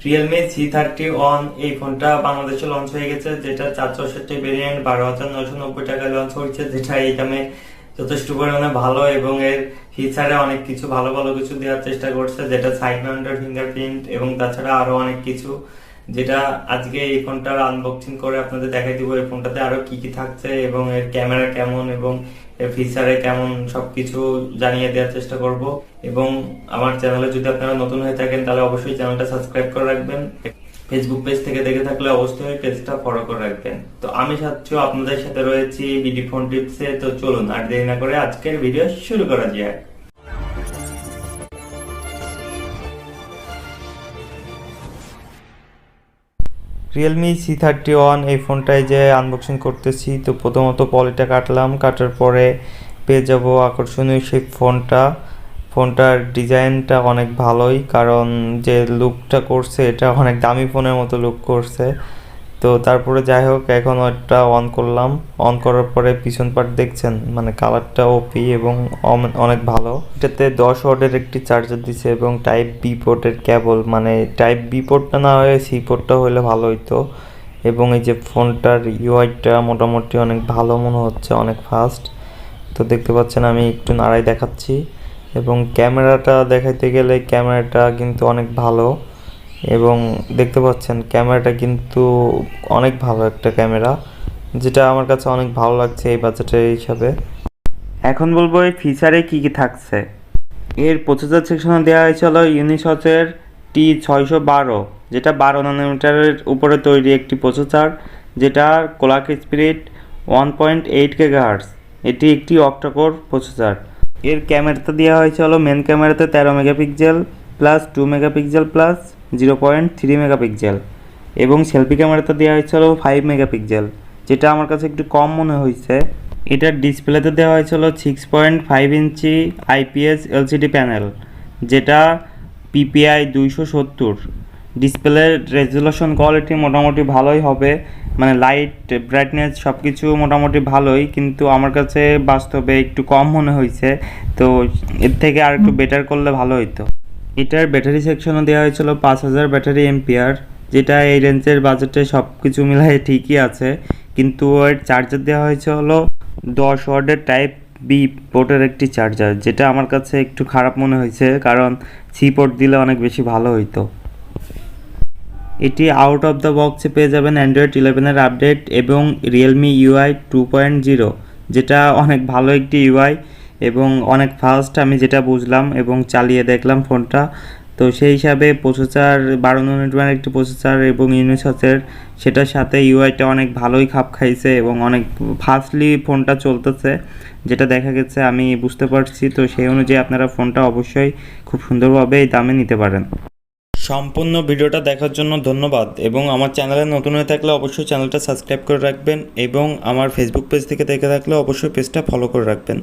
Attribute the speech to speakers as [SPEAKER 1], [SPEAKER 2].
[SPEAKER 1] realme c31 এই ফোনটা বাংলাদেশে লঞ্চ হয়ে গেছে, যেটা 464 ভেরিয়েন্ট 12,990 টাকায় লঞ্চ হয়েছে, যেটা এই দামে যথেষ্ট পরিমাণে ভালো এবং এর ফিচারে অনেক কিছু ভালো ভালো কিছু দেওয়ার চেষ্টা করছে, যেটা সাইড মাউন্টেড ফিঙ্গারপ্রিন্ট এবং তাছাড়া আরো অনেক কিছু, যেটা আজকে এই ফোনটার আনবক্সিং করে আপনাদের দেখাই দিব। এই ফোনটাতে আরো কি কি থাকছে এবং এর ক্যামেরা কেমন এবং এর ফিচারে কেমন সবকিছু জানিয়ে দেওয়ার চেষ্টা করব। এবং আমার চ্যানেলে যদি আপনারা নতুন হয়ে থাকেন তাহলে অবশ্যই চ্যানেলটা সাবস্ক্রাইব করে রাখবেন। ফেসবুক পেজ থেকে দেখে থাকলে অবশ্যই পেজটা ফলো করে রাখবেন। তো আমি সাথে আপনাদের সাথে রয়েছি বিডি ফোন টিপসে। তো চলুন আর দেরি না করে আজকের ভিডিও শুরু করা যায়। রিয়েলমি c31 এই ফোনটায় যে আনবক্সিং করতেছি, তো প্রথমত পলিটা কাটলাম, কাটার পরে পেয়ে যাব আকর্ষণীয় সেই ফোনটার ডিজাইনটা অনেক ভালোই, কারণ যে লুকটা করছে এটা অনেক দামি ফোনের মতো লুক করছে। তো তারপরে যাই হোক, এখন ওটা অন করলাম, অন করার পরে পিছন পার্ট দেখছেন, মানে কালারটা ওপি এবং অনেক ভালো। এটাতে 10 ওয়াটের একটি চার্জার দিছে এবং টাইপ বি পোর্টের কেবল, মানে টাইপ বি পোর্টটা না হয়ে সি পোর্টটা হলে ভালো হইতো। এবং এই যে ফোনটার ইউআইটা মোটামুটি অনেক ভালো মনে হচ্ছে, অনেক ফাস্ট। তো দেখতে পাচ্ছেন আমি একটু নাড়াই দেখাচ্ছি, এবং ক্যামেরাটা দেখাইতে গেলে ক্যামেরাটা কিন্তু অনেক ভালো, এবং দেখতে পাচ্ছেন ক্যামেরাটা কিন্তু অনেক ভালো একটা ক্যামেরা, যেটা আমার কাছে অনেক ভালো লাগছে এই বাজেটের হিসাবে। এখন বলবো এই ফিচারে কি কি থাকছে। এর প্রসেসর সেকশনে দেওয়া হয়েছিল ইউনিসচের T612, যেটা 12 ন্যানোমিটারের উপরে তৈরি একটি প্রসেসর, যেটা ক্লক স্পিড 1.8 GHz। এটি একটি অক্টাকোর প্রসেসর। এর ক্যামেরাতে দেওয়া হয়েছিল মেন ক্যামেরাতে 13 megapixel plus 2 megapixel plus 0.3 megapixel, এবং সেলফি ক্যামেরাতে দেওয়া হয়েছিল 5 মেগাপিক্সেল, যেটা আমার কাছে একটু কম মনে হয়েছে। এটার ডিসপ্লেতে দেওয়া হয়েছিল 6.5 ইঞ্চি IPS LCD প্যানেল, যেটা PPI 270। ডিসপ্লের রেজুলেশন কোয়ালিটি মোটামুটি ভালোই হবে, মানে লাইট ব্রাইটনেস সব কিছু মোটামুটি ভালোই, কিন্তু আমার কাছে বাস্তবে একটু কম মনে হয়েছে। তো এর থেকে আর একটু বেটার করলে ভালো হতো। এটার ব্যাটারি সেকশনে দেওয়া হয়েছিল 5000 ব্যাটারি এম্পিয়ার, যেটা এই রেঞ্জের বাজেটে সব কিছু মিলাই ঠিকই আছে, কিন্তু এর চার্জার দেওয়া হয়েছিল 10 ওয়াটের টাইপ বি পোর্টের একটি চার্জার, যেটা আমার কাছে একটু খারাপ মনে হয়েছে, কারণ সি পোর্ট দিলে অনেক বেশি ভালো হইতো। এটি আউট অফ দ্য বক্সে পেয়ে যাবেন অ্যান্ড্রয়েড 11-এর আপডেট এবং রিয়েলমি ইউআই 2.0, যেটা অনেক ভালো একটি ইউআই এবং অনেক ফাস্ট, আমি যেটা বুঝলাম এবং চালিয়ে দেখলাম ফোনটা। তো সেই হিসাবে প্রসেসর 12 ন্যানোমিটারের একটি প্রসেসর এবং ইউনিসচের, সেটার সাথে ইউআইটা অনেক ভালোই খাপ খাইছে এবং অনেক ফাস্টলি ফোনটা চলতেছে, যেটা দেখা গেছে, আমি বুঝতে পারছি। তো সেই অনুযায়ী আপনারা ফোনটা অবশ্যই খুব সুন্দরভাবে এই দামে নিতে পারেন। সম্পূর্ণ ভিডিওটা দেখার জন্য ধন্যবাদ, এবং আমার চ্যানেলে নতুন হয়ে থাকলে অবশ্যই চ্যানেলটা সাবস্ক্রাইব করে রাখবেন, এবং আমার ফেসবুক পেজ থেকে দেখে থাকলে অবশ্যই পেজটা ফলো করে রাখবেন।